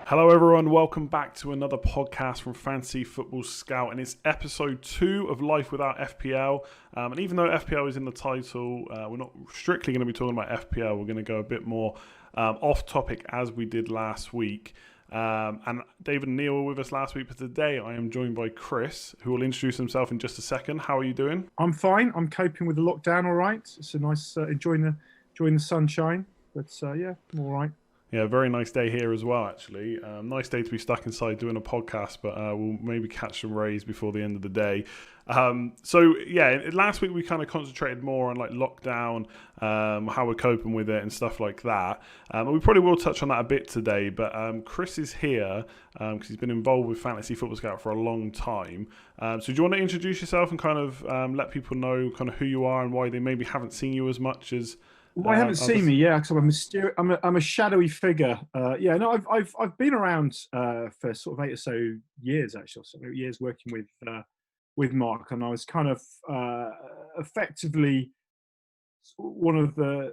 Hello, everyone. Welcome back to another podcast from Fantasy Football Scout, and it's episode 2 of Life Without FPL. And even though FPL is in the title, we're not strictly going to be talking about FPL. We're going to go a bit more off topic as we did last week. And David and Neil were with us last week, but today I am joined by Chris, who will introduce himself in just a second. How are you doing? I'm fine. I'm coping with the lockdown all right. It's a nice enjoying the sunshine. But yeah, I'm all right. Yeah, very nice day here as well, actually. Nice day to be stuck inside doing a podcast, but we'll maybe catch some rays before the end of the day. Last week we kind of concentrated more on like lockdown, how we're coping with it and stuff like that. We probably will touch on that a bit today, but Chris is here because he's been involved with Fantasy Football Scout for a long time. So do you want to introduce yourself and kind of let people know kind of who you are and why they maybe haven't seen you as much as... Well, I haven't seen me, yeah, because I'm a shadowy figure. I've been around for sort of 8 or so years, actually, so years working with Mark, and I was kind of effectively one of the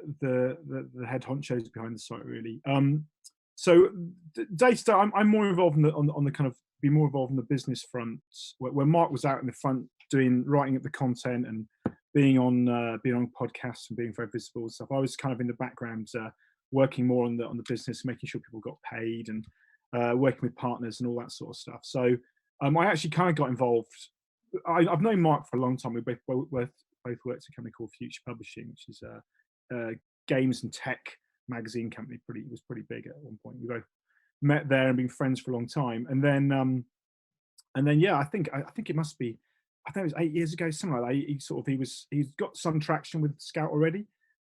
head honchos behind the site, really. So day to day, I'm more involved on the kind of be more involved in the business front, where Mark was out in the front writing up the content and being on podcasts and being very visible and stuff. I was kind of in the background, working more on the business, making sure people got paid and working with partners and all that sort of stuff. So I actually kind of got involved. I've known Mark for a long time. We both worked at a company called Future Publishing, which is a games and tech magazine company. It was pretty big at one point. We both met there and been friends for a long time. And then yeah, I think it must be. I think it was 8 years ago, something like that. He's got some traction with Scout already,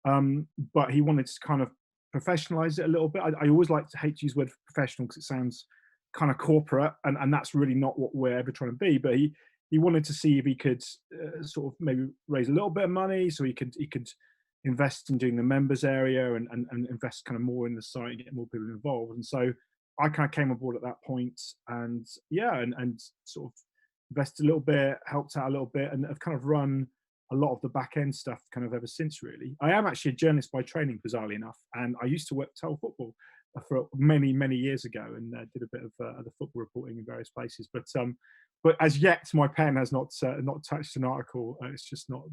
but he wanted to kind of professionalize it a little bit. I always hate to use the word professional because it sounds kind of corporate, and that's really not what we're ever trying to be. But he wanted to see if he could sort of maybe raise a little bit of money so he could invest in doing the members area and invest kind of more in the site and get more people involved. And so I kind of came aboard at that point, and yeah, and sort of invested a little bit, helped out a little bit, and have kind of run a lot of the back end stuff kind of ever since, really. I am actually a journalist by training, bizarrely enough, and I used to work Total Football for many years ago, and did a bit of the football reporting in various places. But as yet, my pen has not touched an article. It's just not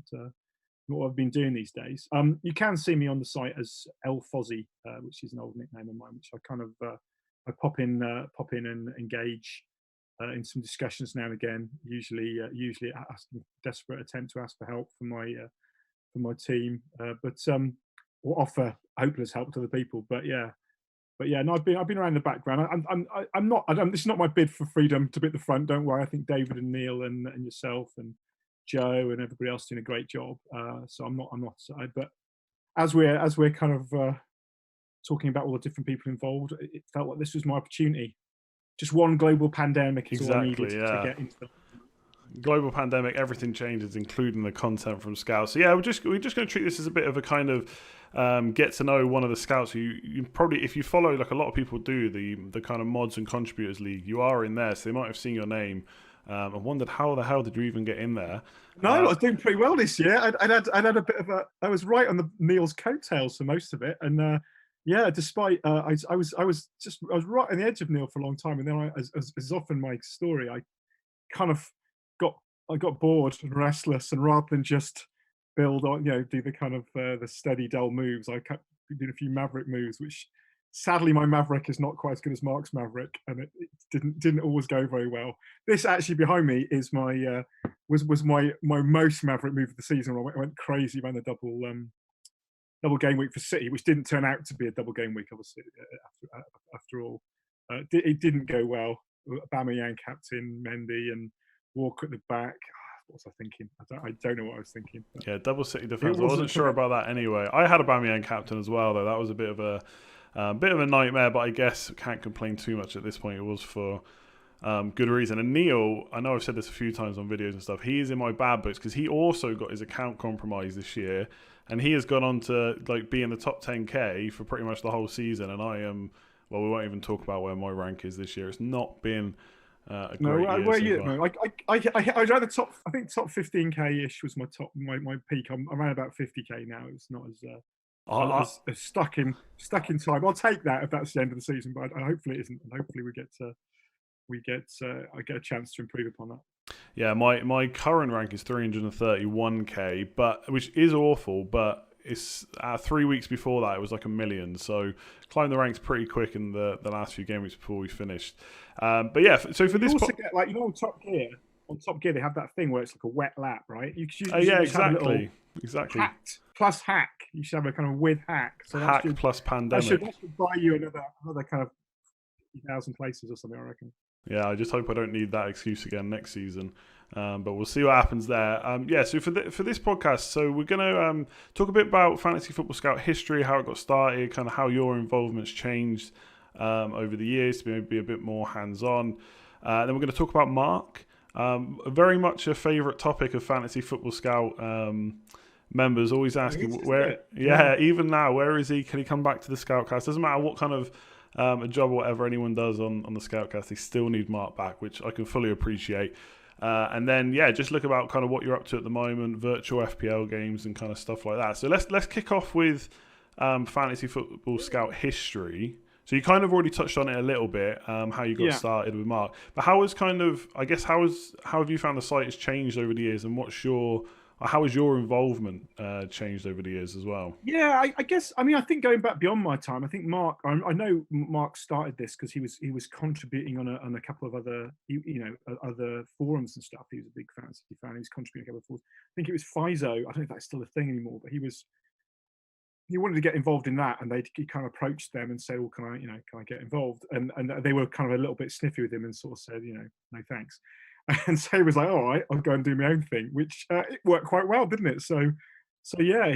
what I've been doing these days. You can see me on the site as El Fozzie, which is an old nickname of mine, which I kind of I pop in and engage in some discussions now and again, usually asking desperate attempt to ask for help from my team, or offer hopeless help to other people. But yeah, no, I've been around the background. I'm not. This is not my bid for freedom to be at the front. Don't worry. I think David and Neil and yourself and Joe and everybody else doing a great job. So I'm not. But as we're kind of talking about all the different people involved, it felt like this was my opportunity. Just one global pandemic is all I needed to get into the global pandemic. Everything changes, including the content from Scouts. So yeah, we're just going to treat this as a bit of a kind of get to know one of the Scouts who you probably, if you follow like a lot of people do, the kind of mods and contributors league, you are in there, so they might have seen your name and wondered how the hell did you even get in there. No, I was doing pretty well this year. I'd had a bit of I was right on the Neil's coattails for most of it, and yeah, despite I was right on the edge of Neil for a long time, and then as is often my story, I kind of got bored and restless, and rather than just build on, do the kind of the steady dull moves, I kept doing a few Maverick moves, which sadly my Maverick is not quite as good as Mark's Maverick, and it didn't always go very well. This actually behind me is my was my most Maverick move of the season. I went crazy around the double game week for City, which didn't turn out to be a double game week, obviously, after all. It didn't go well. Aubameyang captain, Mendy and Walker at the back. What was I thinking? I don't know what I was thinking. Yeah, double City defense. I wasn't sure about that anyway. I had Aubameyang captain as well, though. That was a bit of a nightmare, but I guess can't complain too much at this point. It was for good reason. And Neil, I know I've said this a few times on videos and stuff, he is in my bad books because he also got his account compromised this year, and he has gone on to like be in the top 10k for pretty much the whole season. And I am, well, we won't even talk about where my rank is this year. It's not been a great year. Where you? No, I was at the top. I think top 15k ish was my peak. I'm around about 50k now. It's not as stuck in time. I'll take that if that's the end of the season, but hopefully it isn't, and hopefully I get a chance to improve upon that. Yeah, my current rank is 331k, but which is awful. But it's 3 weeks before that it was like 1 million. So climbed the ranks pretty quick in the last few game weeks before we finished. But yeah, so for this, also get, like, on Top Gear. On Top Gear, they have that thing where it's like a wet lap, right? Yeah, exactly. Plus hack. You should have a kind of with hack. So hack plus pandemic. That should buy you another kind of 50,000 places or something, I reckon. Yeah, I just hope I don't need that excuse again next season. But we'll see what happens there. Yeah, so for this podcast, so we're going to talk a bit about Fantasy Football Scout history, how it got started, kind of how your involvement's changed over the years to be a bit more hands-on. Then we're going to talk about Mark, very much a favourite topic of Fantasy Football Scout members, always asking where. Yeah, even now, where is he? Can he come back to the Scoutcast? Doesn't matter what kind of a job or whatever anyone does on the Scoutcast, they still need Mark back, which I can fully appreciate. And then, yeah, just look about kind of what you're up to at the moment, virtual FPL games and kind of stuff like that. So let's kick off with Fantasy Football Scout history. So you kind of already touched on it a little bit, how you got started with Mark. But how have you found the site has changed over the years, and how has your involvement changed over the years as well? Yeah, I guess. I mean, I think going back beyond my time, I think Mark. I know Mark started this because he was contributing on a couple of other other forums and stuff. He was a big fantasy fan. He was contributing on a couple of forums. I think it was FISO. I don't know if that's still a thing anymore, but he wanted to get involved in that, and he kind of approached them and said, "Well, can I get involved?" And they were kind of a little bit sniffy with him and sort of said, "No thanks." And so he was like, "All right, I'll go and do my own thing," which it worked quite well, didn't it? So yeah,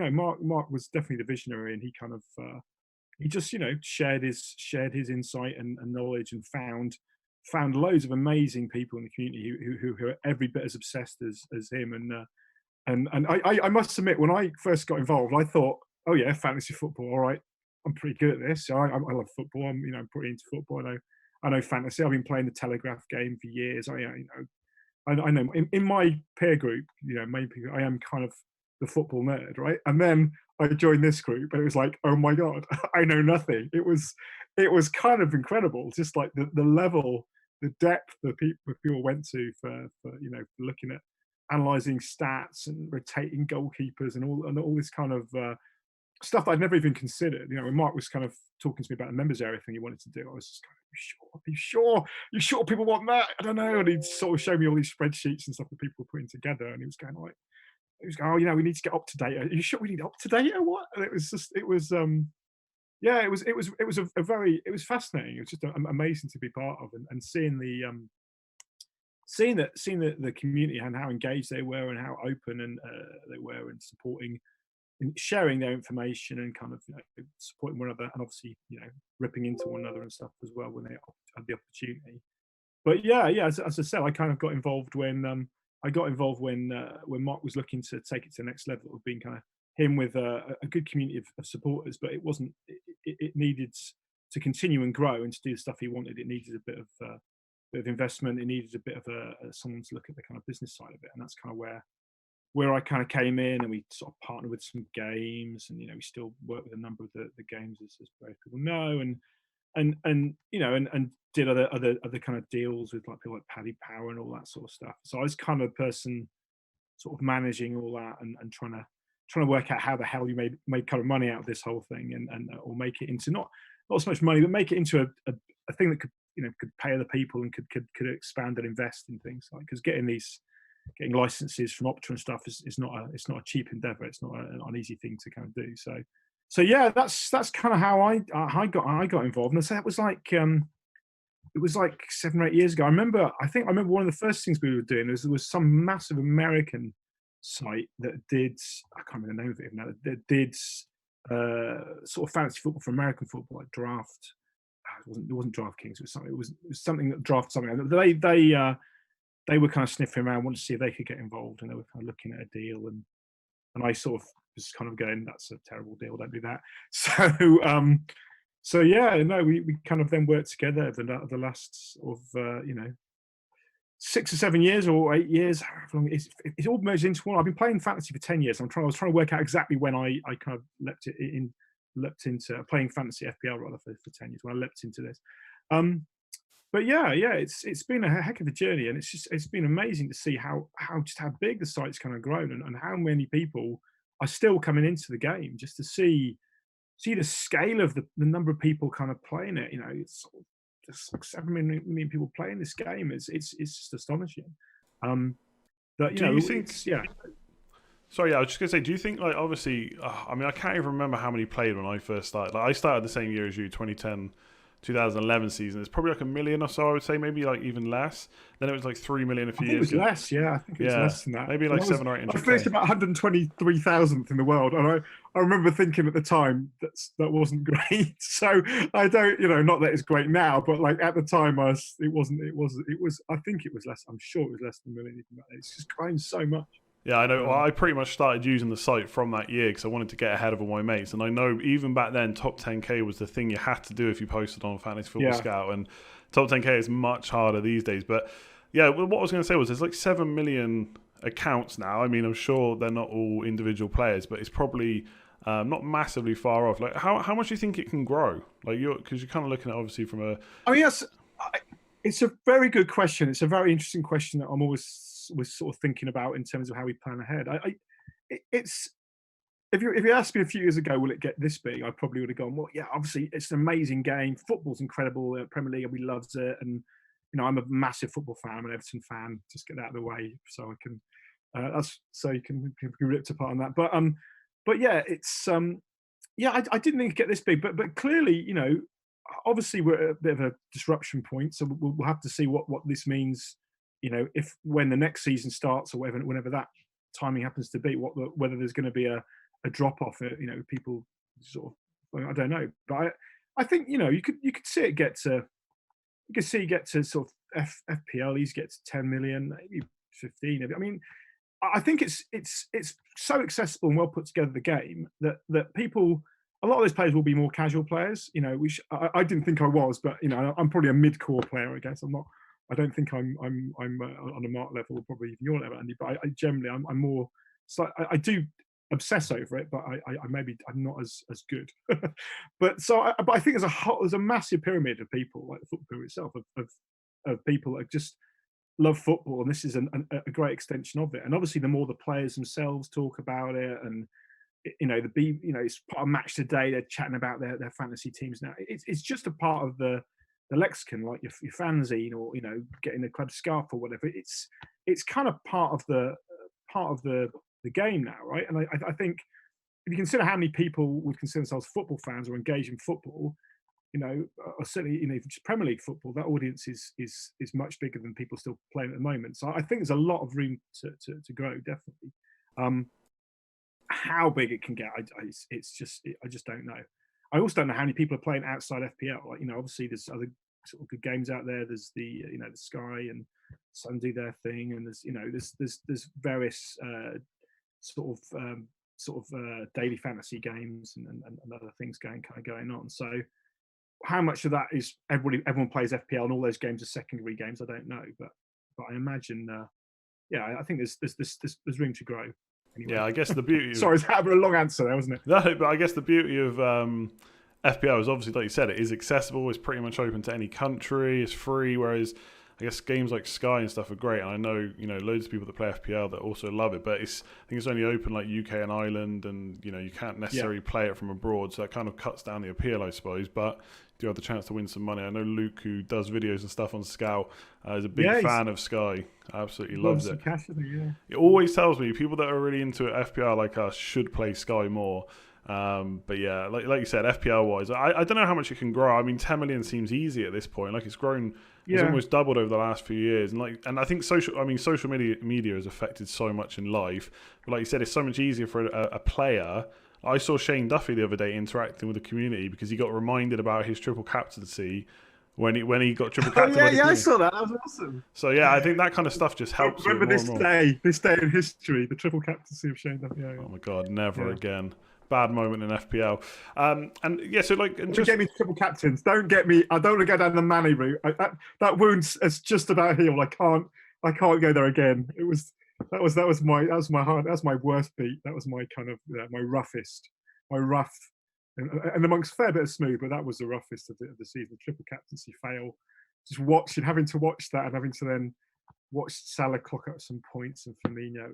Mark was definitely the visionary, and he kind of he just shared his insight and knowledge, and found loads of amazing people in the community who are every bit as obsessed as him. And I must admit, when I first got involved, I thought, oh yeah, fantasy football, all right, I'm pretty good at this. I love football. I'm pretty into football. I know fantasy. I've been playing the Telegraph game for years. I know in my peer group, many people, I am kind of the football nerd, right? And then I joined this group, and it was like, oh my god, I know nothing. It was kind of incredible, just like the level, the depth that people went to for looking at analyzing stats and rotating goalkeepers and all this kind of stuff that I'd never even considered. When Mark was kind of talking to me about the members area thing he wanted to do, I was just kind of, you sure people want that? I don't know. And he'd sort of show me all these spreadsheets and stuff that people were putting together, and he was going, oh, we need to get up to date. Are you sure we need up to date or what? And it was fascinating. It was just amazing to be part of, and seeing the community and how engaged they were and how open and they were in supporting and sharing their information and kind of supporting one another, and obviously ripping into one another and stuff as well when they had the opportunity. But yeah, as I said, I kind of got involved when Mark was looking to take it to the next level of being kind of him with a good community of supporters, but it needed to continue and grow and to do the stuff he wanted. It needed a bit of investment. It needed a bit of someone to look at the kind of business side of it, and that's kind of where I kind of came in, and we sort of partnered with some games, and we still work with a number of the games as both people know, and did other kind of deals with like people like Paddy Power and all that sort of stuff. So I was kind of a person sort of managing all that and trying to work out how the hell you made kind of money out of this whole thing, and or make it into not so much money, but make it into a thing that could pay other people and could expand and invest in things, like, because getting licenses from Opera and stuff is not a cheap endeavor. It's not an easy thing to kind of do. So yeah, that's kind of how I got involved. And so that was like it was like 7 or 8 years ago. I remember one of the first things we were doing was there was some massive American site that did, I can't remember the name of it now, that did sort of fantasy football for American football, like draft. It wasn't DraftKings. It was something that draft something. They were kind of sniffing around, wanted to see if they could get involved, and they were kind of looking at a deal, and I sort of was kind of going, "That's a terrible deal. Don't do that." So yeah, no, we kind of then worked together the last of 6 or 7 years or 8 years. However long it's all merged into one. I've been playing fantasy for 10 years. I was trying to work out exactly when I kind of leapt into playing fantasy FPL rather for 10 years when I leapt into this. But yeah, it's been a heck of a journey, and it's been amazing to see how big the site's kind of grown, and how many people are still coming into the game, just to see the scale of the number of people kind of playing it. You know, it's sort of just like 7 million people playing this game. It's just astonishing. But Do you think? yeah. Sorry, yeah, I was just gonna say, do you think, like, obviously, I mean, I can't even remember how many played when I first started. Like, I started the same year as you, 2010, 2011 season. It's probably like 1 million or so, I would say, maybe like even less. Then it was like 3 million a few years ago. It was less, yeah. I think it was less than that. Maybe like 7 or 8. I finished about 123,000th in the world, and I remember thinking at the time that wasn't great. So I don't, not that it's great now, but like at the time, I think it was less. I'm sure it was less than 1 million. It's just grown so much. Yeah, I know. Well, I pretty much started using the site from that year because I wanted to get ahead of all my mates. And I know even back then, top 10K was the thing you had to do if you posted on Fantasy Football Scout. And top 10K is much harder these days. But yeah, what I was going to say was there's like 7 million accounts now. I mean, I'm sure they're not all individual players, but it's probably not massively far off. Like, how much do you think it can grow? Like, because you're kind of looking at obviously from a. I mean, it's a very good question. It's a very interesting question that I'm always was sort of thinking about in terms of how we plan ahead. It's if you asked me a few years ago, will it get this big? I probably would have gone, well, yeah, obviously it's an amazing game. Football's incredible. Premier League, everybody loves it, and I'm a massive football fan. I'm an Everton fan. Just get that out of the way so I can you can be ripped apart on that. But yeah, it's I didn't think it'd get this big, but clearly, obviously we're at a bit of a disruption point, so we'll have to see what this means. If when the next season starts or whenever that timing happens to be, whether there's going to be a drop off. People sort of, I don't know, but I think you could see it get to sort of FPL. Get to 10 million, maybe 15. I mean, I think it's so accessible and well put together the game that people. A lot of those players will be more casual players, which I didn't think I was, but I'm probably a mid-core player, I guess. I don't think I'm on a Mark level, or probably even your level, Andy. But I generally I'm more. So I do obsess over it, but I'm not as good. but I think there's a massive pyramid of people, like the football pyramid itself, of people that just love football, and this is a great extension of it. And obviously, the more the players themselves talk about it, and it's part of Match Today, they're chatting about their fantasy teams now. It's just a part of the lexicon, like your fanzine, or getting a club scarf or whatever. It's kind of part of the game now, right? And I think if you consider how many people would consider themselves football fans or engage in football, or certainly just Premier League football, that audience is much bigger than people still playing at the moment. So I think there's a lot of room to grow, definitely. How big it can get, I just don't know. I also don't know how many people are playing outside FPL. Like, obviously there's other sort of good games out there. There's the the Sky and Sun do their thing, and there's various sort of daily fantasy games and other things going on. So how much of that is everyone plays FPL and all those games are secondary games? I don't know, but I imagine I think there's room to grow. Anyway. Yeah, I guess the beauty. Sorry, it's a long answer there, wasn't it? No, but I guess the beauty of FPL is obviously, like you said, it is accessible. It's pretty much open to any country. It's free. Whereas I guess games like Sky and stuff are great, and I know loads of people that play FPL that also love it. But I think it's only open like UK and Ireland, and you can't necessarily play it from abroad. So that kind of cuts down the appeal, I suppose. But do have the chance to win some money. I know Luke, who does videos and stuff on Scout, is a big fan of Sky. Absolutely loves it. It always tells me people that are really into FPL like us should play Sky more. But yeah, like you said, FPL wise, I don't know how much it can grow. I mean, 10 million seems easy at this point. Like, it's grown, it's almost doubled over the last few years. And I think social media has affected so much in life. But like you said, it's so much easier for a player. I saw Shane Duffy the other day interacting with the community because he got reminded about his triple captaincy when he got triple captain. I saw that. That was awesome. So yeah, I think that kind of stuff just helps. I remember this day in history, the triple captaincy of Shane Duffy. Oh my God, never again. Bad moment in FPL. And yeah, so like, just get me triple captains. Don't get me. I don't want to go down the Manny route. That wound is just about healed. I can't go there again. That was my worst beat. That was my kind of my roughest, my rough, and amongst a fair bit of smooth, but that was the roughest of the season. Triple captaincy fail. Just watching, having to watch that, and having to then watch Salah clock up some points and Firmino.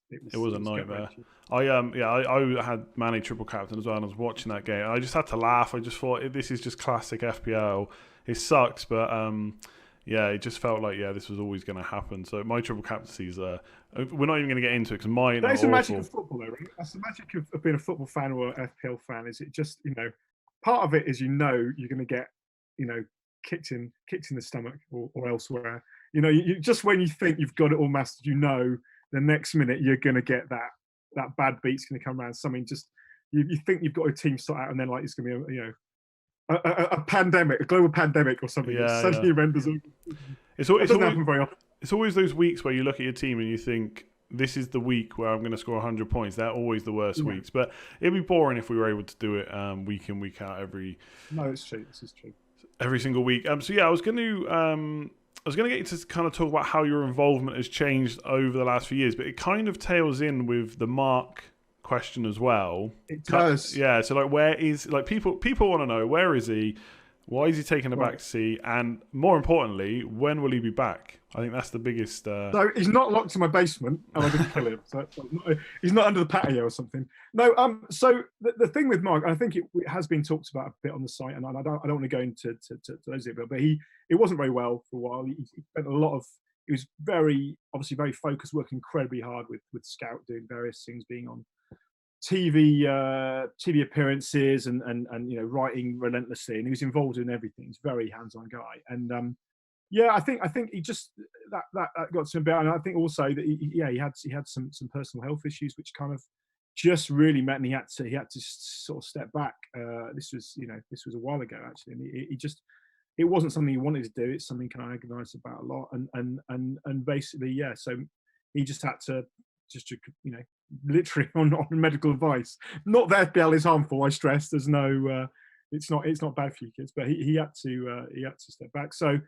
It was a nightmare. I had Manny triple captain as well, and I was watching that game. I just had to laugh. I just thought this is just classic FPL. It sucks, but yeah, it just felt like this was always going to happen. So my triple captaincies, we're not even going to get into it because mine. That's the magic of football, though, right? That's the magic of being a football fan or an FPL fan. Is it just part of it is you're going to get kicked in the stomach or elsewhere. You just when you think you've got it all mastered, the next minute you're going to get that bad beat's going to come around. Something just you think you've got a team sorted out, and then like it's going to be a pandemic, a global pandemic or something. Yeah, suddenly renders. It doesn't happen very often. It's always those weeks where you look at your team and you think, this is the week where I'm going to score 100 points. They're always the worst weeks. But it'd be boring if we were able to do it week in, week out No, it's true. This is true. Every single week. So yeah, I was going to get you to kind of talk about how your involvement has changed over the last few years, but it kind of tails in with the Mark question as well. It does. Yeah. So like, where is people want to know, where is he? Why is he taking a back seat? And more importantly, when will he be back? I think that's the biggest. So he's not locked in my basement, and I didn't kill him. So he's not under the patio or something. No. So the thing with Mark, and I think it has been talked about a bit on the site, and I don't want to go into those of it, but it wasn't very well for a while. He spent a lot of. He was obviously very focused, working incredibly hard with Scout, doing various things, being on TV appearances and writing relentlessly, and he was involved in everything. He's a very hands-on guy, and I think he just that got to him a bit, and I think also that he had some personal health issues which kind of just really meant he had to sort of step back. This was a while ago actually, and it wasn't something he wanted to do. It's something kind of agonised about a lot, and basically so he just had to literally on medical advice. Not that FPL is harmful. I stress. There's no. It's not bad for you kids, but he had to step back. So,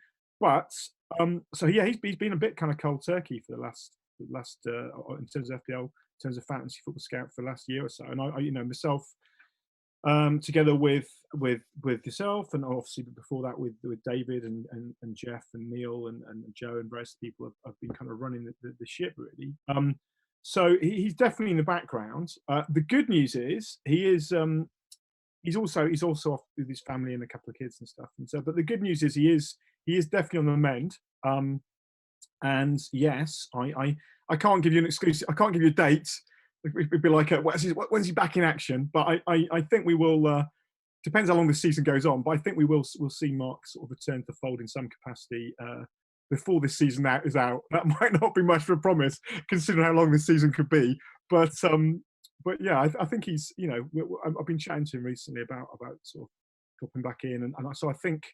he's been a bit kind of cold turkey for the last in terms of FPL, in terms of fantasy football scout for the last year or so. And I myself, together with yourself, and obviously before that with David and Jeff and Neil and Joe and various people have been kind of running the ship really. So he's definitely in the background. The good news is he's also off with his family and a couple of kids and stuff. And so, but the good news is he is definitely on the mend. And yes, I can't give you an exclusive. I can't give you a date. It'd be like, when's he back in action? But I think we will. Depends how long the season goes on, but I think we'll see Mark sort of return to fold in some capacity. Before this season is out. That might not be much of a promise, considering how long this season could be. But yeah, I think he's. I've been chatting to him recently about sort of dropping back in, and so I think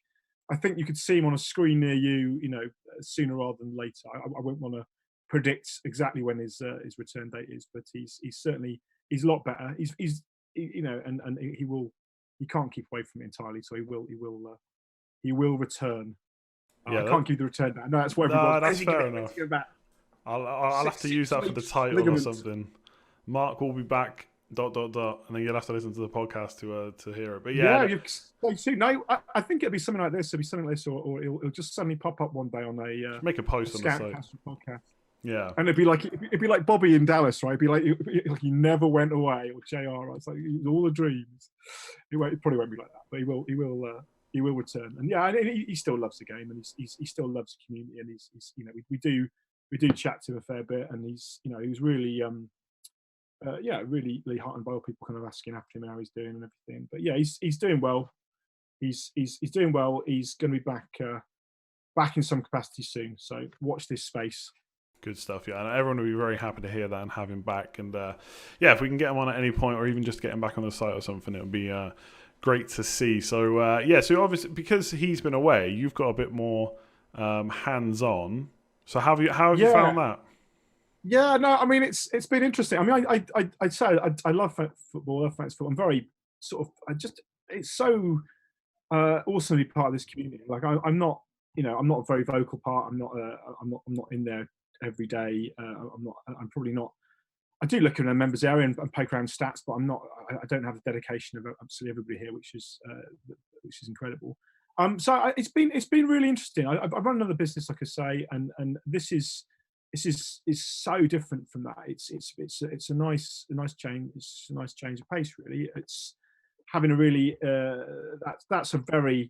you could see him on a screen near you, sooner rather than later. I won't want to predict exactly when his return date is, but he's certainly a lot better. He's and he can't keep away from it entirely, so he will return. I can't keep the return back. No, that's what everyone. That's fair enough. I'll have to use that for the title or something. Mark will be back. ... and then you'll have to listen to the podcast to hear it. But no, I think it'll be something like this. It'll be something like this, or it'll just suddenly pop up one day on make a post on the site. Podcast. Yeah, and it'd be like Bobby in Dallas, right? It'd be like he never went away, or JR. Right? It's like all the dreams. It probably won't be like that, but he will return, and he still loves the game, and he still loves the community, and he's we do chat to him a fair bit, and he was really really heartened by all people kind of asking after him how he's doing and everything. But yeah, he's doing well. He's doing well. He's going to be back in some capacity soon. So watch this space. Good stuff, yeah. And everyone will be very happy to hear that and have him back. And if we can get him on at any point, or even just get him back on the site or something, it'll be great to see. So so obviously because he's been away, you've got a bit more hands-on. So how have you found that? Yeah, no, I mean it's been interesting. I mean, I'd say I love football. I love fantasy football. I'm very sort of it's so awesome to be part of this community. Like I'm not I'm not a very vocal part. I'm not in there every day. I'm probably not. I do look in a members area and poke around stats, but I'm not. I don't have the dedication of absolutely everybody here, which is incredible. It's been really interesting. I run another business, like I say, and this is so different from that. It's a nice change. It's a nice change of pace, really. It's having a really that's a very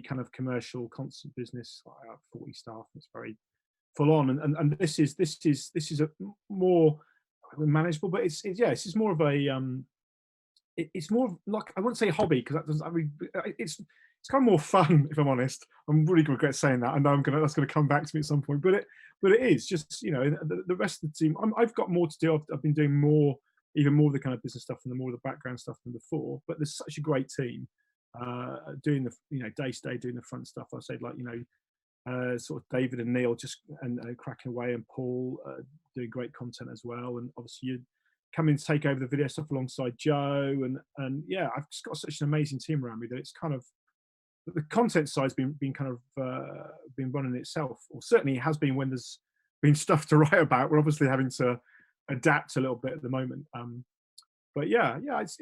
kind of commercial, constant business. I have 40 staff. It's very full on, and this is a more manageable, but it's more of a it's more like, I wouldn't say hobby, because that doesn't. I mean, it's kind of more fun, if I'm honest. I'm really regret saying that. I know that's gonna come back to me at some point, but it is just, the rest of the team. I've got more to do. I've been doing even more of the kind of business stuff and the more of the background stuff than before. But there's such a great team doing the day to day, doing the front stuff. I said, like, sort of David and Neil just and cracking away, and Paul doing great content as well. And obviously you come in to take over the video stuff alongside Joe, and yeah, I've just got such an amazing team around me that it's kind of, the content side's been kind of been running itself, or certainly has been when there's been stuff to write about. We're obviously having to adapt a little bit at the moment. But yeah, it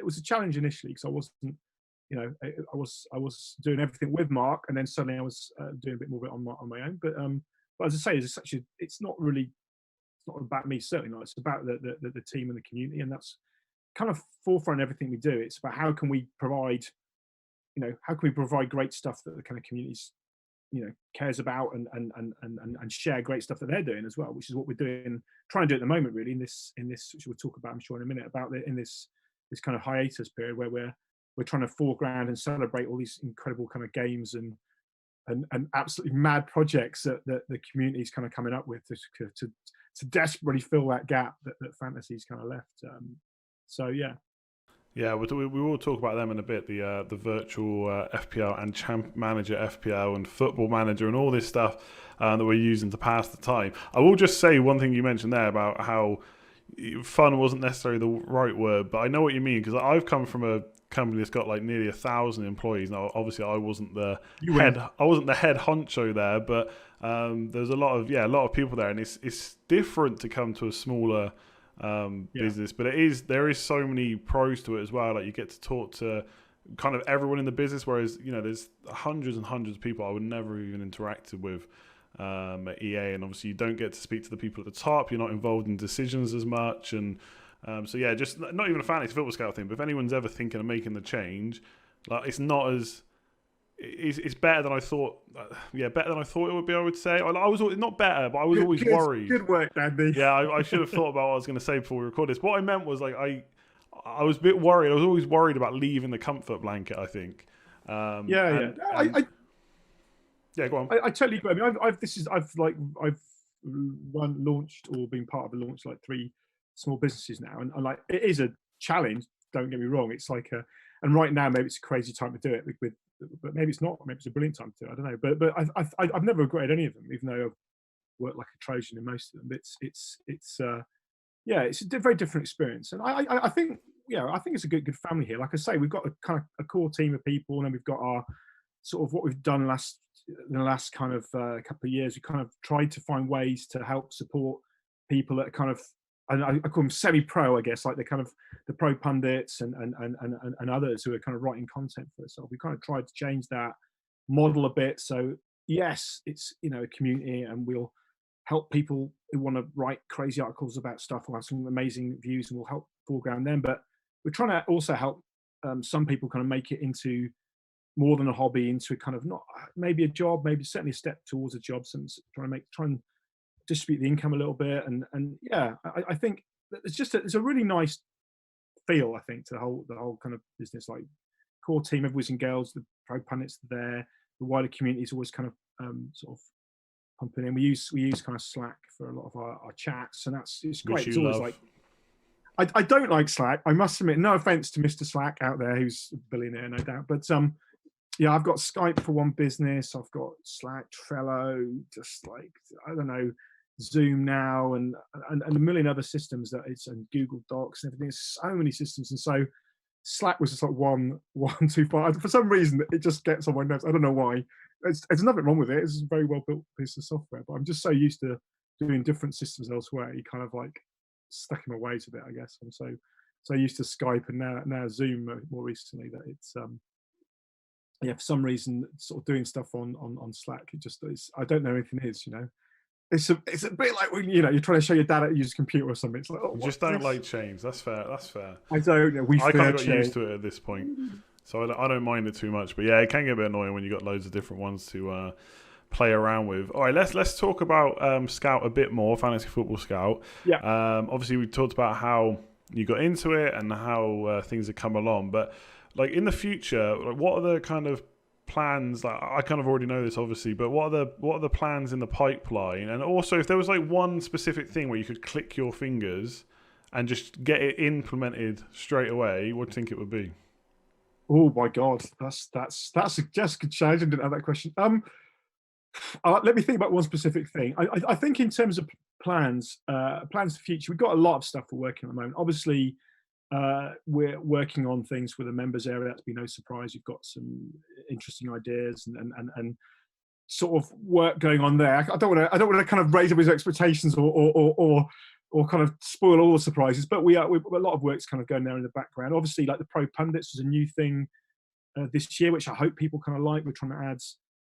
was a challenge initially, because I wasn't, I was doing everything with Mark, and then suddenly I was doing a bit more of it on my own. But as I say, it's not about me, certainly not. It's about the team and the community, and that's kind of forefront everything we do. It's about how can we provide great stuff that the kind of communities cares about, and share great stuff that they're doing as well, which is what we're trying to do at the moment, really, in this, which we'll talk about, I'm sure, in a minute, about in this kind of hiatus period, where we're trying to foreground and celebrate all these incredible kind of games and absolutely mad projects that the community is kind of coming up with to desperately fill that gap that fantasy's kind of left. So yeah. Yeah, we will talk about them in a bit. The virtual FPL and Champ Manager FPL and Football Manager and all this stuff that we're using to pass the time. I will just say one thing you mentioned there about how fun wasn't necessarily the right word, but I know what you mean, because I've come from a company that's got like nearly 1,000 employees. Now, obviously, I wasn't the head honcho there, but there's a lot of people there, and it's different to come to a smaller business, but there is so many pros to it as well. Like, you get to talk to kind of everyone in the business, whereas there's hundreds and hundreds of people I would never even interacted with at EA, and obviously you don't get to speak to the people at the top. You're not involved in decisions as much, and so yeah, just not even a fantasy football scout thing. But if anyone's ever thinking of making the change, like, it's not as it's better than I thought. Better than I thought it would be, I would say. I was not better, but I was always worried. Good work, Andy. Yeah, I should have thought about what I was going to say before we record this. What I meant was, like, I was a bit worried. I was always worried about leaving the comfort blanket, I think. Yeah, go on. I totally agree. I mean, I've launched or been part of a launch, like 3 small businesses now, and like, it is a challenge. Don't get me wrong. It's like and right now maybe it's a crazy time to do it but maybe it's not. Maybe it's a brilliant time to do it. I don't know. But I've never regretted any of them, even though I've worked like a Trojan in most of them. It's a very different experience, and I think it's a good family here. Like I say, we've got a kind of a core team of people, and then we've got our sort of what we've done in the last kind of couple of years. We kind of tried to find ways to help support people that are kind of, and I call them semi-pro, I guess, like the kind of the pro pundits and others who are kind of writing content for us. So we kind of tried to change that model a bit. So yes, it's a community, and we'll help people who want to write crazy articles about stuff or have some amazing views, and we'll help foreground them. But we're trying to also help some people kind of make it into more than a hobby, into a kind of, not maybe a job, maybe certainly a step towards a job. So try and distribute the income a little bit, and yeah, I think it's a really nice feel, I think, to the whole kind of business. Like, core team of boys and girls, the pro pundits there, the wider community is always kind of sort of pumping in. We use kind of Slack for a lot of our chats, and it's great. It's always like, I don't like Slack, I must admit. No offense to Mr. Slack out there, who's a billionaire, no doubt, but yeah, I've got Skype for one business. I've got Slack, Trello, just like, I don't know, Zoom now, and a million other systems and Google Docs and everything. There's so many systems, and so Slack was just like 1.1.2.5. For some reason, it just gets on my nerves. I don't know why. There's nothing wrong with it. It's a very well built piece of software, but I'm just so used to doing different systems elsewhere. You kind of like stuck in my ways a bit, I guess. I'm so used to Skype and now Zoom more recently that it's yeah, for some reason sort of doing stuff on Slack, it just is, I don't know anything is, you know. It's a bit like when, you know, you're trying to show your dad how to use a computer or something. It's like, oh, You what's just don't this? like change. That's fair. That's fair. I don't know. We I kind fear of got change. used to it at this point, so I don't mind it too much. But yeah, it can get a bit annoying when you got loads of different ones to play around with. All right, let's talk about Scout a bit more. Fantasy Football Scout. Yeah. Obviously, we talked about how you got into it and how things have come along. But like in the future, like, what are the kind of plans? Like, I kind of already know this, obviously, but what are the plans in the pipeline? And also, if there was like one specific thing where you could click your fingers and just get it implemented straight away, what do you think it would be? Oh my God, that's a just good challenge. I didn't have that question. Let me think about one specific thing. I think in terms of plans for the future, we've got a lot of stuff we're working on at the moment. Obviously, we're working on things with the members area. That's be no surprise. You've got some interesting ideas and sort of work going on there. I don't want to kind of raise everybody's expectations or kind of spoil all the surprises. But we've a lot of work's kind of going there in the background. Obviously, like the Pro Pundits was a new thing this year, which I hope people kind of like. We're trying to add,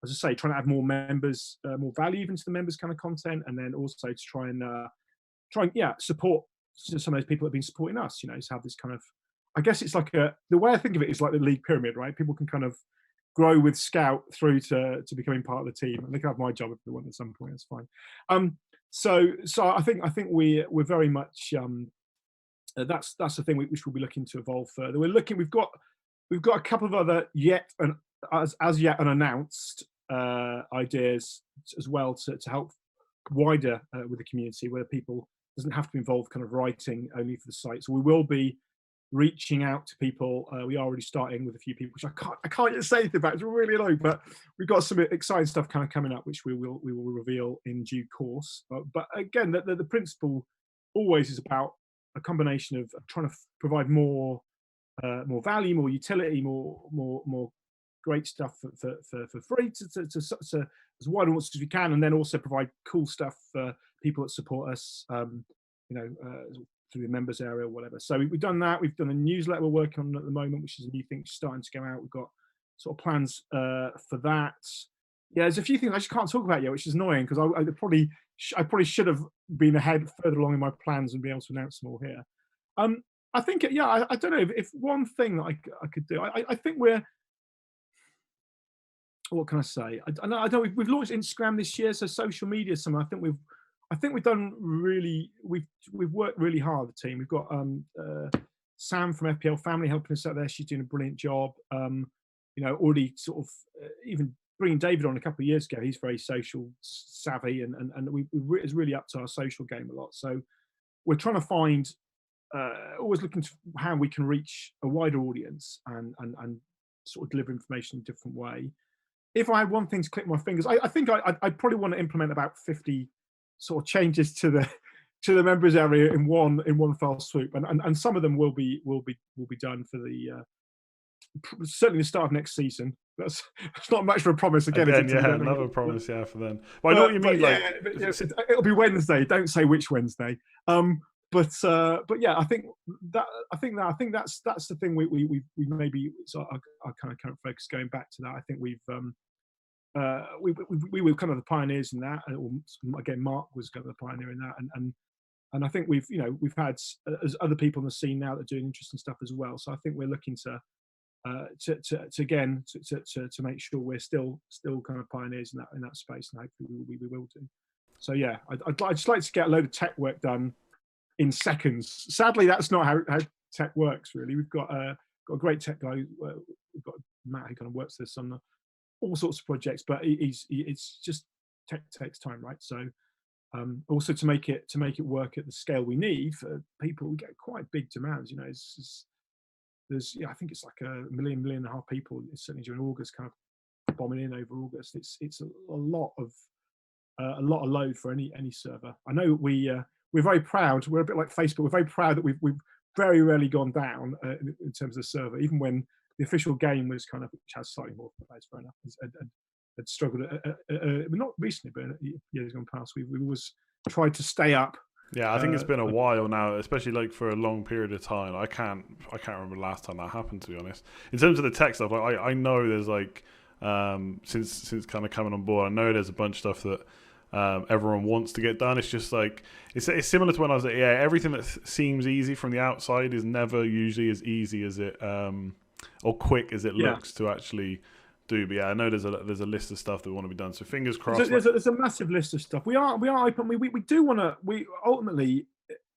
as I say, trying to add more members, more value even to the members kind of content, and then also to try and support some of those people that have been supporting us. You know, to have this kind of, I guess it's like the way I think of it is like the league pyramid, right? People can kind of grow with Scout through to becoming part of the team, and they can have my job if they want at some point. That's fine. So I think we're very much that's the thing which we'll be looking to evolve further. We've got a couple of other as yet unannounced ideas as well to help wider with the community, where people doesn't have to be involved kind of writing only for the site. So we will be reaching out to people. We are already starting with a few people, which I can't yet say anything about. It's really low, but we've got some exciting stuff kind of coming up, which we will reveal in due course. But again, the principle always is about a combination of trying to provide more value, more utility, more great stuff for free to as wide an audience as we can, and then also provide cool stuff for people that support us. Through the members area or whatever. So we've done that. We've done a newsletter we're working on at the moment, which is a new thing starting to go out. We've got sort of plans for that. Yeah, there's a few things I just can't talk about yet, which is annoying because I probably should have been ahead further along in my plans and be able to announce them all here. I think, yeah, I don't know if one thing that I could do. I think we're, what can I say? I know we've launched Instagram this year, so social media is something I think we've done really. We've worked really hard. The team. We've got Sam from FPL Family helping us out there. She's doing a brilliant job. Already sort of even bringing David on a couple of years ago. He's very social savvy, and it's really up to our social game a lot. So we're trying to find, always looking to how we can reach a wider audience and sort of deliver information in a different way. If I had one thing to click my fingers, I think I'd probably want to implement about 50 sort of changes to the members area in one fell swoop, and some of them will be done for the certainly the start of next season. That's not much of a promise again. Yeah, another promise, yeah, for them. But I know what you mean. Yeah, it'll be Wednesday. Don't say which Wednesday. But yeah, I think that's the thing we maybe, so our kind of current focus going back to that. I think we were kind of the pioneers in that. Again, Mark was kind of the pioneer in that, and I think we've had as other people on the scene now that are doing interesting stuff as well. So I think we're looking to make sure we're still kind of pioneers in that space, and hopefully we will do. So yeah, I'd just like to get a load of tech work done in seconds. Sadly, that's not how tech works. Really, we've got a great tech guy. We've got Matt who kind of works this on all sorts of projects, but it's just tech takes time, right? So also to make it work at the scale we need for people, we get quite big demands. There's I think it's like a million and a half people, certainly during August, kind of bombing in over August. It's a lot of load for any server. I know we're very proud. We're a bit like Facebook. We're very proud that we've very rarely gone down in terms of server, even when the official game was kind of, which has slightly more players, fair enough, had struggled. Not recently, but years gone past, we always tried to stay up. Yeah, I think it's been a while now, especially like for a long period of time. I can't remember the last time that happened, to be honest. In terms of the tech stuff, like, I know there's like since kind of coming on board, I know there's a bunch of stuff that everyone wants to get done. It's just like it's similar to when I was at EA. Everything that seems easy from the outside is never usually as easy as it or quick as it looks to actually do. But yeah, I know there's a list of stuff that want to be done. So fingers crossed. There's a massive list of stuff. We are open. We do want to. We ultimately,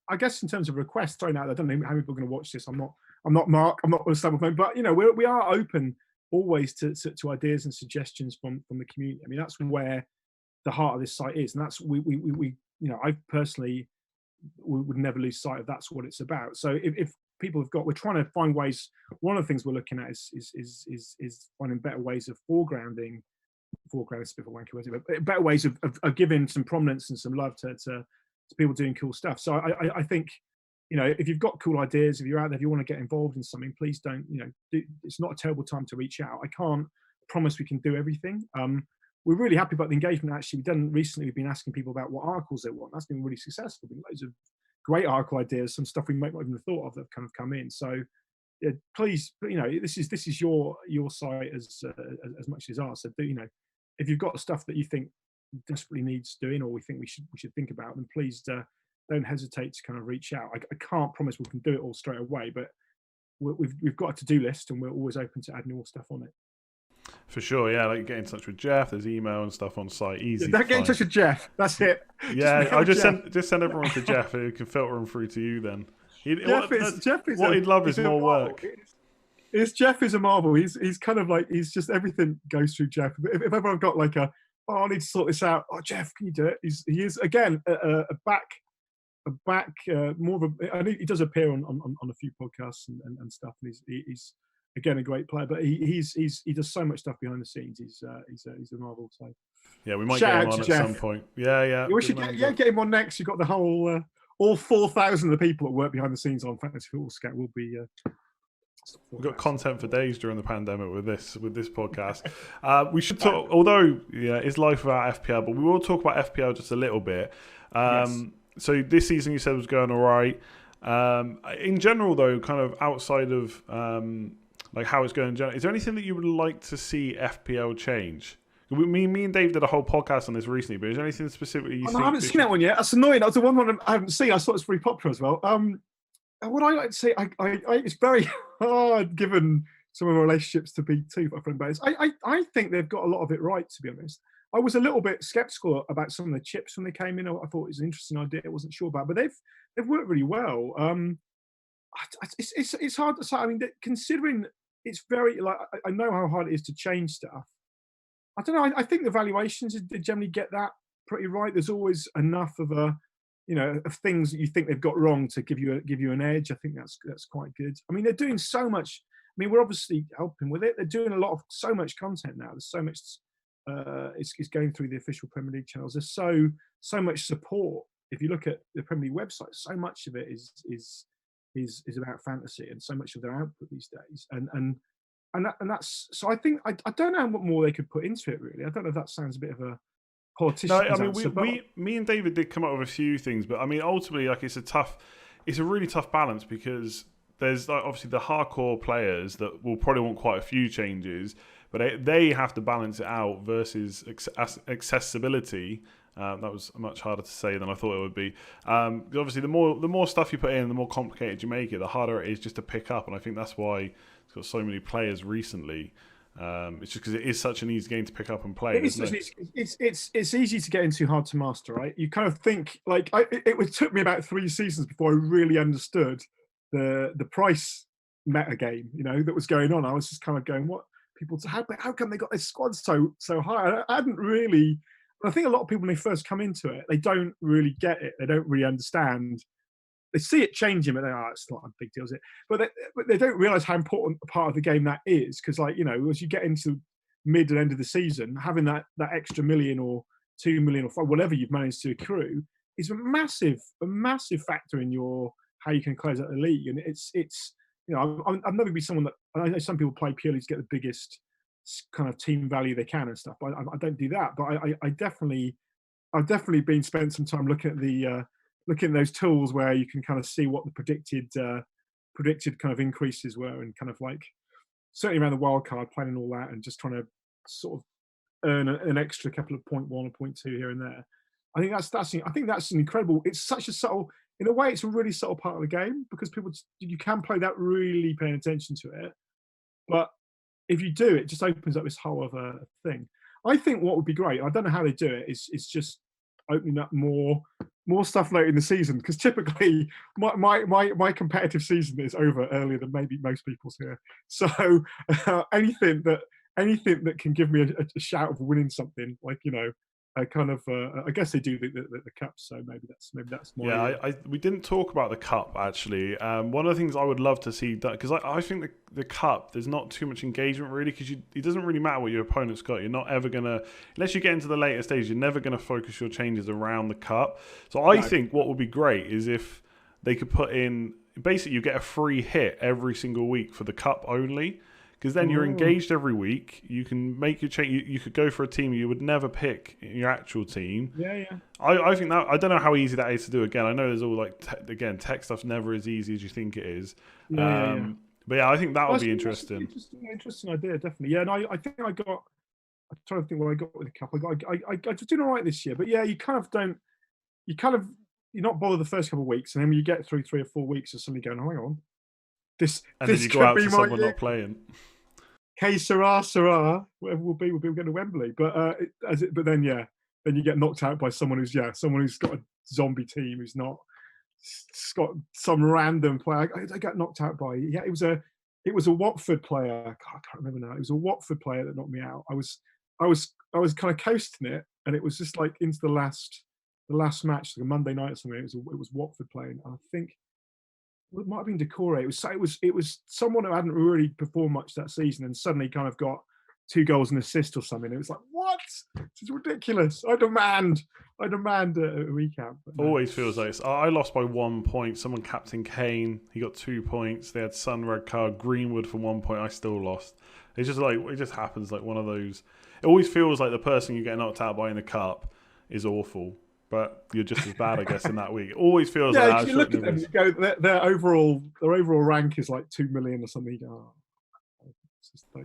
I guess, in terms of requests thrown out, I don't know how people are going to watch this. I'm not Mark. I'm not going to stand with him. But we are open always to ideas and suggestions from the community. I mean, that's where the heart of this site is, and that's we I personally would never lose sight of that's what it's about. So if people have got, we're trying to find ways. One of the things we're looking at is finding better ways of foregrounding is a bit of a wanky word, but better ways of giving some prominence and some love to people doing cool stuff. So I think, if you've got cool ideas, if you're out there, if you want to get involved in something, please don't, it's not a terrible time to reach out. I can't promise we can do everything. We're really happy about the engagement. Actually, we've been asking people about what articles they want. That's been really successful. Been loads of great article ideas, some stuff we might not even have thought of that have kind of come in. So please, this is your site as much as ours. So if you've got stuff that you think desperately needs doing, or we think we should think about, then please don't hesitate to kind of reach out. I can't promise we can do it all straight away, but we've got a to-do list, and we're always open to adding more stuff on it. For sure, yeah. Like, get in touch with Jeff. There's email and stuff on site. Easy. Don't get in touch with Jeff. That's it. Yeah, I just send everyone to Jeff, who can filter them through to you. Then what he'd love is more work. Jeff is a marvel. He's kind of like, he's just, everything goes through Jeff. If ever I've got like I need to sort this out. Oh, Jeff, can you do it? He is again a back more of a. I know he does appear on a few podcasts and stuff. And he's again a great player, but he does so much stuff behind the scenes. He's a marvel. So yeah, we might get him on at some point. Yeah. We should get him on next. You've got the whole all 4,000 of the people that work behind the scenes on Fantasy Football Scout will be. We've got content for days during the pandemic with this podcast. We should talk, although it's Life Without FPL, but we will talk about FPL just a little bit. Yes. So this season you said was going all right. In general, though, kind of outside of like how it's going in general, is there anything that you would like to see FPL change? Me and Dave did a whole podcast on this recently, but is there anything specifically you think? I haven't seen that one yet. That's annoying. That's the one I haven't seen. I thought it's very popular as well. What I like to say, it's very hard given some of our relationships to be too friend base. I think they've got a lot of it right, to be honest. I was a little bit skeptical about some of the chips when they came in. I thought it was an interesting idea. I wasn't sure about, but they've worked really well. It's hard to say. I mean, considering it's very like, I know how hard it is to change stuff. I don't know. I think the valuations generally get that pretty right. There's always enough of of things that you think they've got wrong to give you an edge. I think that's quite good. I mean, they're doing so much. I mean, we're obviously helping with it. They're doing so much content now. There's so much. It's going through the official Premier League channels. There's so much support. If you look at the Premier League website, so much of it is about fantasy, and so much of their output these days. And that's so. I think I don't know what more they could put into it. Really, I don't know if that sounds a bit of a politician's answer. Me and David did come up with a few things, but I mean, ultimately, like it's a really tough balance, because there's like obviously the hardcore players that will probably want quite a few changes, but they have to balance it out versus accessibility. That was much harder to say than I thought it would be. Obviously, the more stuff you put in, the more complicated you make it, the harder it is just to pick up. And I think that's why it's got so many players recently. It's just because it is such an easy game to pick up and play. It's easy to get into, hard to master, right? You kind of think like it took me about 3 seasons before I really understood the price meta game, that was going on. I was just kind of going, what people? How come they got their squads so high? I hadn't really. I think a lot of people, when they first come into it, they don't really get it. They don't really understand. They see it changing, but it's not a big deal, is it? But they don't realise how important a part of the game that is. Because, as you get into mid and end of the season, having that extra million or 2 million or 5, whatever you've managed to accrue, is a massive factor in your how you can close out the league. And it's you know, I've never been someone that, I know some people play purely to get the biggest kind of team value they can and stuff. But I don't do that. But I've definitely been spent some time looking at the looking at those tools where you can kind of see what the predicted kind of increases were, and kind of like certainly around the wild card planning all that, and just trying to sort of earn an extra couple of 0.1 or 0.2 here and there. I think that's an incredible. It's such a subtle. In a way, it's a really subtle part of the game, because people, you can play that really paying attention to it. But if you do, it just opens up this whole other thing. I think what would be great, I don't know how they do it, is just opening up more stuff later in the season, because typically my competitive season is over earlier than maybe most people's here. So anything that can give me a shout of winning something, like, you know, I kind of I guess they do the cups, so maybe that's more. Yeah, we didn't talk about the cup actually. One of the things I would love to see done, because I think the cup, there's not too much engagement really, because it doesn't really matter what your opponent's got. You're not ever gonna, unless you get into the later stage, you're never gonna focus your changes around the cup. So I think what would be great is if they could put in, basically you get a free hit every single week for the cup only. Because then you're engaged every week. You can make your change. You could go for a team you would never pick in your actual team. Yeah. I think that, I don't know how easy that is to do. Again, I know there's all like tech stuff's never as easy as you think it is. Yeah. But yeah, I think that would be interesting. Interesting idea, definitely. Yeah, and I think I'm trying to think what I got with the cup. I just did all right this year, but yeah, you're not bothered the first couple of weeks, and then when you get through 3 or 4 weeks of suddenly going, oh, hang on, this then you go out to someone not playing. Que sera, whatever will be, we'll be going to Wembley. But then you get knocked out by someone who's got a zombie team, who's not got some random player. I got knocked out by, it was a Watford player. God, I can't remember now. It was a Watford player that knocked me out. I was kind of coasting it, and it was just like into the last match, like a Monday night or something. It was Watford playing, and I think it might have been Decore. It was someone who hadn't really performed much that season, and suddenly kind of got 2 goals and assist or something. It was like, what? This is ridiculous. I demand a recap. No. Always feels like this. I lost by 1 point. Someone captain Kane, he got 2 points. They had Sun red card, Greenwood for 1 point. I still lost. It's just like, it just happens, like one of those. It always feels like the person you get knocked out by in the cup is awful, but you're just as bad, I guess, in that week. It always feels like that. You look at them, you go, their overall rank is like 2 million or something. You go,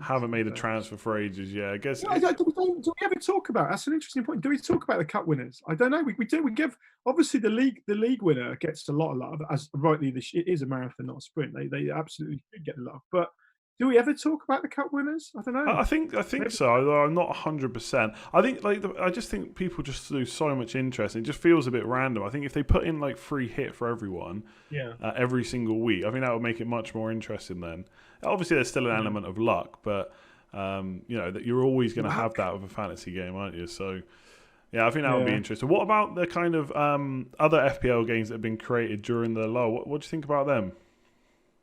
haven't made a transfer for ages. Yeah, I guess. Do we ever talk about? That's an interesting point. Do we talk about the cup winners? I don't know. We do. We give, obviously the league winner gets a lot of love, as rightly it is a marathon, not a sprint. They absolutely should get love, but do we ever talk about the cup winners? I don't know. I think so. Although I'm not 100%. I think I just think people just lose so much interest. It just feels a bit random. I think if they put in like free hit for everyone, every single week, I think that would make it much more interesting. Then obviously there's still an element of luck, but you know that you're always going to have that with a fantasy game, aren't you? So yeah, I think that would be interesting. What about the kind of other FPL games that have been created during the lull? What do you think about them?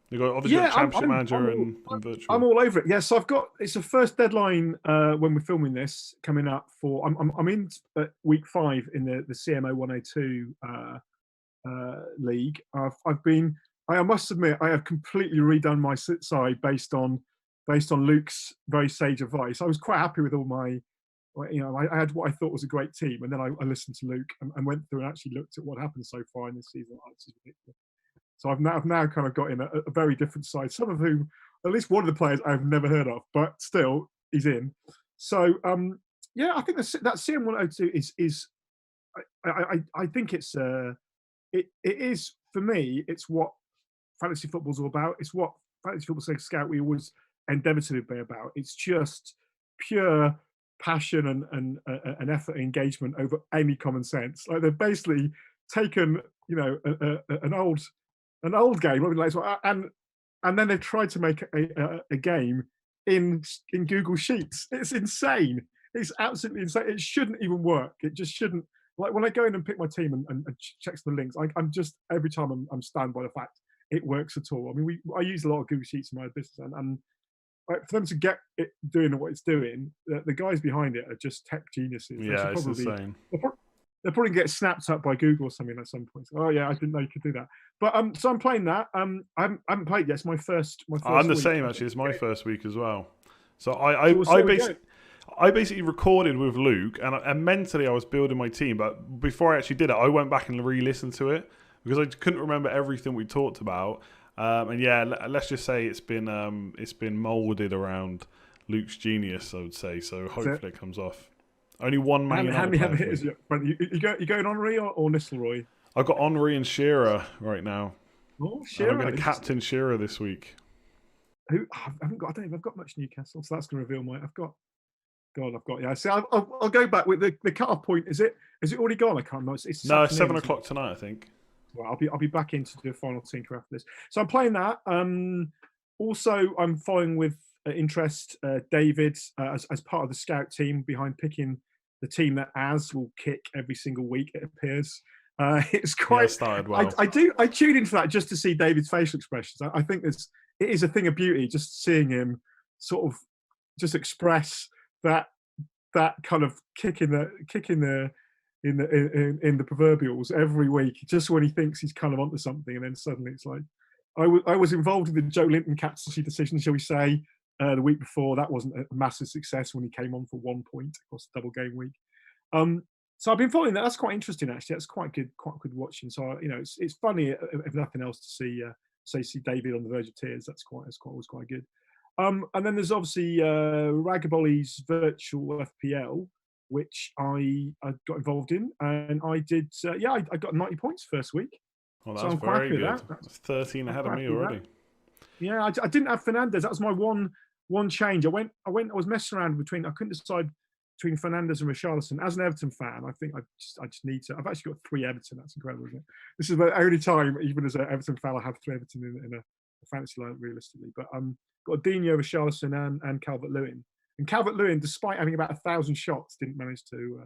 You've got obviously Championship Manager and Virtual. I'm all over it. Yeah, so it's a first deadline when we're filming this coming up for. I'm in week 5 in the CMO 102 league. I must admit, I have completely redone my side based on Luke's very sage advice. I was quite happy with all my, I had what I thought was a great team, and then I listened to Luke and went through and actually looked at what happened so far in this season. It's ridiculous. So I've now kind of got in a very different side. Some of whom, at least one of the players I've never heard of, but still he's in. So I think that CM102 is I think it is, for me, it's what fantasy football's all about. It's what Fantasy Football Scout we always endeavour to be about. It's just pure passion and effort and engagement over any common sense. Like they've basically taken an old game, and then they've tried to make a game in Google Sheets. It's insane. It's absolutely insane. It shouldn't even work. It just shouldn't. Like when I go in and pick my team and check the links, I'm just, every time I'm stunned by the fact it works at all. I mean, I use a lot of Google Sheets in my business, and for them to get it doing what it's doing, the guys behind it are just tech geniuses. Yeah, it's insane. they'll probably get snapped up by Google or something at some point. Oh yeah, I didn't know you could do that. But so I'm playing that. I haven't played yet. It's my first I'm the week. same actually. It's my first week as well. So So we'll see how we go. I basically recorded with Luke, and mentally I was building my team. But before I actually did it, I went back and re-listened to it because I couldn't remember everything we talked about. And yeah, let's just say it's been molded around Luke's genius, I would say. So hopefully it comes off. Only one Man United. How many hitters you going Henry or Nistelrooy? I've got Henry and Shearer right now. Oh, Shearer! I'm going to captain Shearer this week. Who I don't think I've got much Newcastle, so that's going to reveal my. I've got. Yeah. See, I'll go back with the cut-off point. Is it already gone? I can't remember. It's no, 7 o'clock tonight, I think. Well, I'll be back in to do a final tinker after this. So I'm playing that. Also, I'm following with interest David as part of the scout team behind picking the team that Az will kick every single week. It appears. It's quite. Started well. I tune into that just to see David's facial expressions. I think it is a thing of beauty just seeing him sort of just express that kind of kick in the proverbials every week, just when he thinks he's kind of onto something, and then suddenly it's like, I was involved in the Joe Linton captaincy decision, shall we say, the week before. That wasn't a massive success when he came on for 1 point across the double game week. So I've been following that. That's quite interesting, actually. That's quite good watching. So it's funny if nothing else to see David on the verge of tears. That's always quite good. And then there's obviously Ragabolly's virtual FPL, which I got involved in, and I did. I got 90 points first week. Well, that's very good. That's 13 ahead of me already. Yeah, I didn't have Fernandez. That was my one change. I was messing around between. I couldn't decide between Fernandez and Richarlison. As an Everton fan, I think I just need to. I've actually got 3 Everton. That's incredible, isn't it? This is the only time, even as an Everton fan, I have 3 Everton in a fantasy line, realistically. But got Dino, Richarlison, and Calvert-Lewin. And Calvert-Lewin, despite having about 1,000 shots, didn't manage to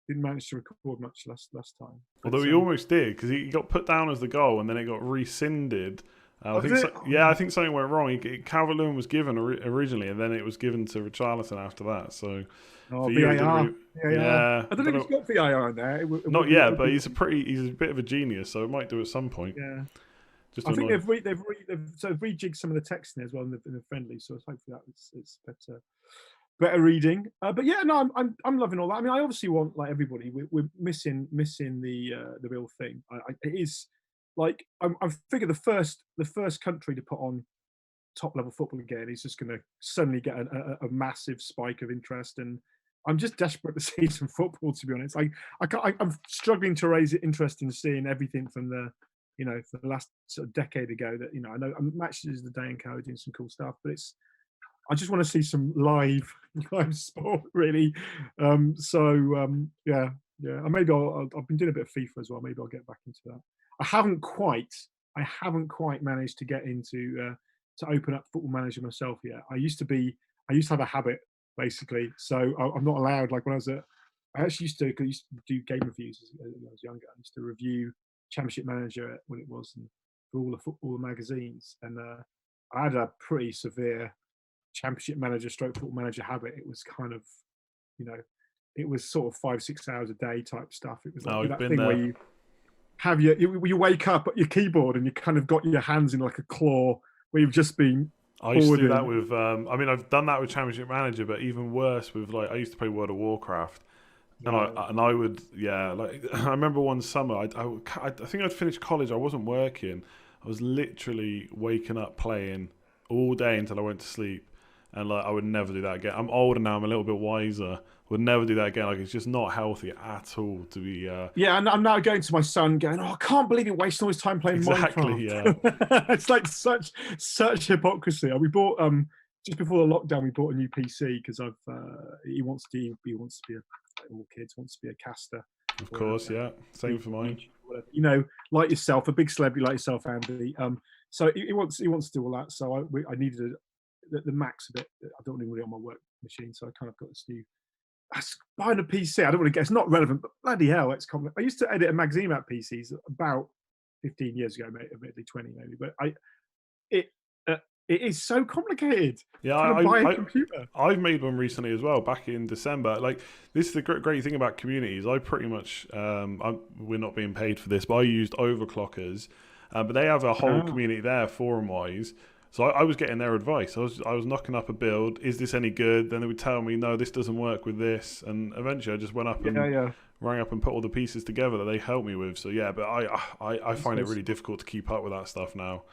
record much last time. Although he almost did, because he got put down as the goal and then it got rescinded. I think something went wrong. Calvert-Lewin was given originally, and then it was given to Richarlison after that. So VAR. Yeah, I don't think he's got VAR in there. Not yet, but he's a bit of a genius, so it might do at some point. Yeah. I think they've rejigged some of the text in there as well in the friendly, so hopefully that it's better reading. But yeah, no, I'm loving all that. I mean, I obviously want, like everybody, we're missing the real thing. It is like I figure the first country to put on top level football again is just going to suddenly get a massive spike of interest, and I'm just desperate to see some football, to be honest. I'm struggling to raise interest in seeing everything from the for the last sort of decade ago. That I know Matches of the Day and Co doing some cool stuff, but I just want to see some live sport, really. Yeah. Maybe I've been doing a bit of FIFA as well. Maybe I'll get back into that. I haven't quite managed to get into to open up Football Manager myself yet. I used to have a habit, basically. So I'm not allowed. Like when I actually used to do game reviews when I was younger. I used to review Championship Manager when it was, and for all the football magazines, and I had a pretty severe Championship Manager Football Manager habit. It was kind of, it was sort of 5-6 hours a day type stuff. It was like that thing where you have you wake up at your keyboard and you kind of got your hands in like a claw where you've just been. I used to do that with. I've done that with Championship Manager, but even worse with I used to play World of Warcraft. And I would, I remember one summer, I think I'd finished college, I wasn't working, I was literally waking up playing all day until I went to sleep, and I would never do that again. I'm older now, I'm a little bit wiser, would never do that again. It's just not healthy at all to be... Yeah, and I'm now going to my son going, I can't believe you're wasting all his time playing Minecraft. Yeah. It's like such hypocrisy. We bought, just before the lockdown, we bought a new PC because he wants to be all kids wants to be a caster. Of course, yeah. Same for mine. Like yourself, a big celebrity like yourself, Andy. So he wants to do all that. So I needed the max of it. I don't really on my work machine, so I kind of got this new. Buying a PC, I don't want to guess. It's not relevant, but bloody hell, it's common. I used to edit a magazine about PCs about 15 years ago, maybe 20, maybe. But It is so complicated Yeah, trying to buy a computer. I've made one recently as well, back in December. Like, this is the great thing about communities. I pretty much, we're not being paid for this, but I used Overclockers, but they have a whole Ah, community there, forum wise. So I was getting their advice. I was knocking up a build. Is this any good? Then they would tell me, no, this doesn't work with this. And eventually, I just went up yeah, and yeah. rang up and put all the pieces together that they helped me with. So yeah, but I That's find it good. really difficult to keep up with that stuff now.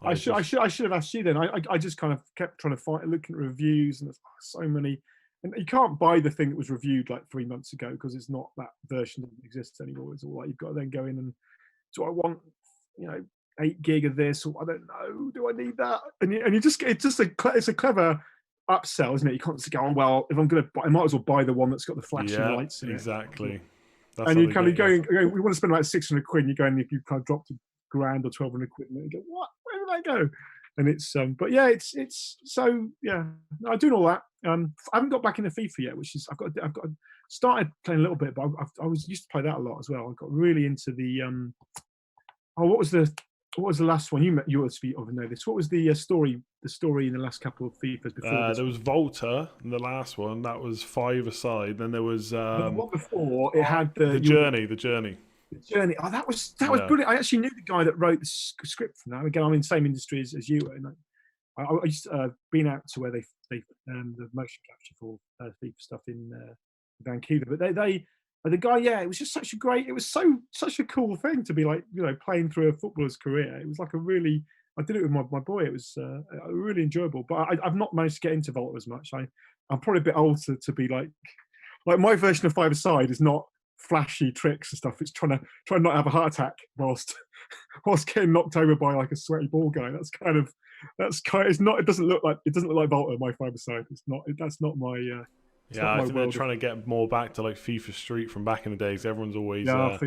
I should have asked you then. I just kind of kept trying to find, looking at reviews, and there's so many. And you can't buy the thing that was reviewed like 3 months ago because it's not, that version doesn't exist anymore. It's all like you've got to then go in and, do I want, you know, 8 gig of this, or I don't know, do I need that? And you just, it's a clever upsell, isn't it? You can't just go, oh well, if I'm gonna buy, I might as well buy the one that's got the flashing Yeah, lights in it. exactly. That's And how you they kind of get you. going, we want to spend about 600 quid, and you go, and if you kind of dropped a grand or 1,200 quid, and you go, what? Where did I go? And it's but yeah, it's so yeah. No, I'm doing all that. I haven't got back into FIFA yet, which is I've got started playing a little bit, but I was used to play that a lot as well. I got really into the oh, what was the last one? You must be over know this. What was the story? The story in the last couple of FIFAs before this There one? was Volta in the last one. That was 5 aside. Then there was The one before, it had the the journey. The journey. the journey. Oh, that was Yeah. brilliant. I actually knew the guy that wrote the script for that. Again, I'm in the same industry as you were. And I used to, been out to where they the motion capture for FIFA stuff in Vancouver, but they the guy, yeah, it was just such a great. It was such a cool thing to be like, you know, playing through a footballer's career. It was like a really. I did it with my boy. It was really enjoyable. But I've not managed to get into Volta as much. I'm probably a bit old to be like my version of 5 aside is not flashy tricks and stuff. It's trying to not have a heart attack whilst getting knocked over by like a sweaty ball guy. It's not. It doesn't look like Volta, my 5 aside. It's not. That's not my. It's Yeah, not I my think they're world. trying to get more back to like FIFA Street from back in the days. Everyone's always Yeah,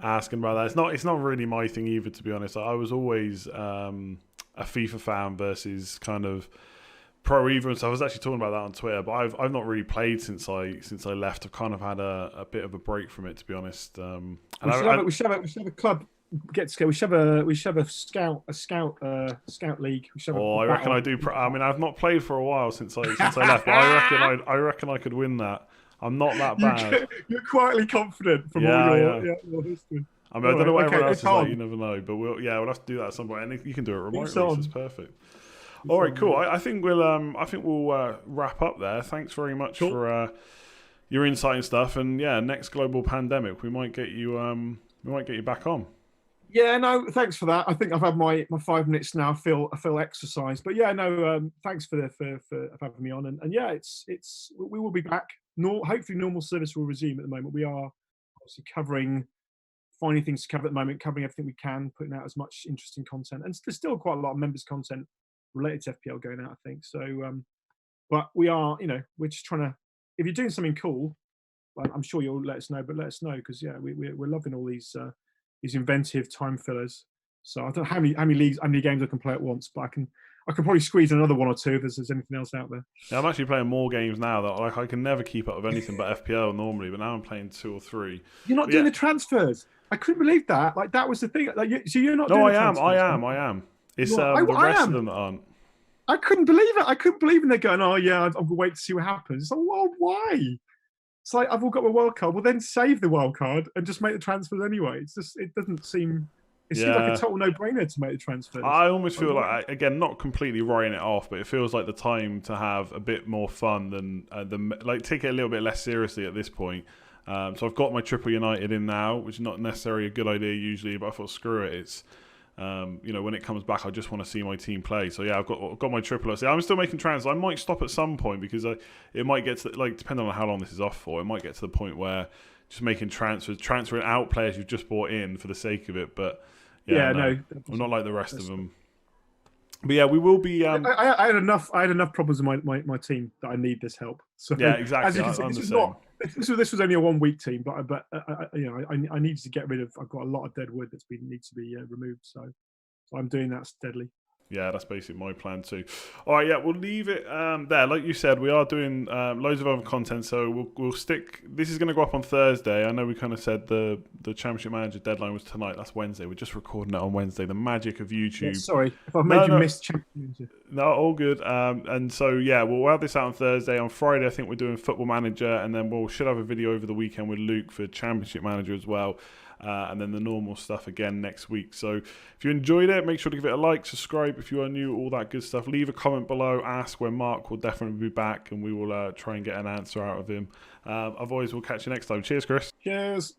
asking about that. It's not really my thing either, to be honest. I was always a FIFA fan versus kind of pro either. So I was actually talking about that on Twitter, but I've not really played since I left. I've kind of had a bit of a break from it, to be honest. we should have a club get together. We should have a scout league. We should have Oh, a I reckon I battle. do. I mean, I've not played for a while since I left, but I reckon I could win that. I'm not that bad. You're quietly confident from Yeah, all yeah. your history. I mean, I All don't know right, what okay, everyone else it's is like. on. You never know, but we'll have to do that at some point, and you can do it remotely, so on. it's perfect. All right, cool. I think we'll wrap up there. Thanks very much for your insight and stuff. And yeah, next global pandemic, we might get you back on. Yeah, no, thanks for that. I think I've had my 5 minutes now. I feel exercised, but yeah, no, thanks for having me on. And yeah, we will be back. Hopefully, normal service will resume. At the moment, we are obviously finding things to cover at the moment, covering everything we can, putting out as much interesting content, and there's still quite a lot of members content related to FPL going out, I think. So, but we are, we're just trying to. If you're doing something cool, I'm sure you'll let us know. But let us know, because yeah, we're loving all these inventive time fillers. So I don't know how many games I can play at once, but I can probably squeeze another one or two if there's anything else out there. Yeah, I'm actually playing more games now that I can never keep up with anything but FPL normally, but now I'm playing 2 or 3. You're not doing the transfers. I couldn't believe that. Like, that was the thing. Like, so you're not doing the transfers. I am. It's the rest of them that aren't. I couldn't believe it. I couldn't believe it. They're going, oh yeah, I'm gonna wait to see what happens. It's like, well, why? It's like, I've all got my wild card. Well, then save the wild card and just make the transfers anyway. It's just, it doesn't seem. It seems like a total no-brainer to make the transfers. I almost feel like, again, not completely writing it off, but it feels like the time to have a bit more fun than like take it a little bit less seriously at this point. So I've got my Triple United in now, which is not necessarily a good idea usually, but I thought screw it. It's when it comes back, I just want to see my team play. So yeah, I've got my triple. I'm still making transfers. I might stop at some point because it might get to, like, depending on how long this is off for, it might get to the point where just making transferring out players you've just bought in for the sake of it. But yeah, no, I'm not like the rest of them. But yeah, we will be. I had enough problems with my team that I need this help. So yeah, exactly. As you can see, this was only a 1 week team, but I needed to get rid of. I've got a lot of dead wood needs to be removed. So I'm doing that steadily. Yeah, that's basically my plan too. All right, yeah, we'll leave it there. Like you said, we are doing loads of other content, so we'll stick. This is going to go up on Thursday. I know we kind of said the Championship Manager deadline was tonight. That's Wednesday. We're just recording it on Wednesday. The magic of Yeah, YouTube. sorry if I've made No, you no, miss Championship. no, all good. And so yeah, we'll have this out on Thursday. On Friday, I think we're doing Football Manager, and then should have a video over the weekend with Luke for Championship Manager as well. And then the normal stuff again next week. So if you enjoyed it, make sure to give it a like, subscribe if you are new, all that good stuff. Leave a comment below, ask when Mark will definitely be back, and we will try and get an answer out of him. Otherwise, we'll catch you next time. Cheers, Chris. Cheers.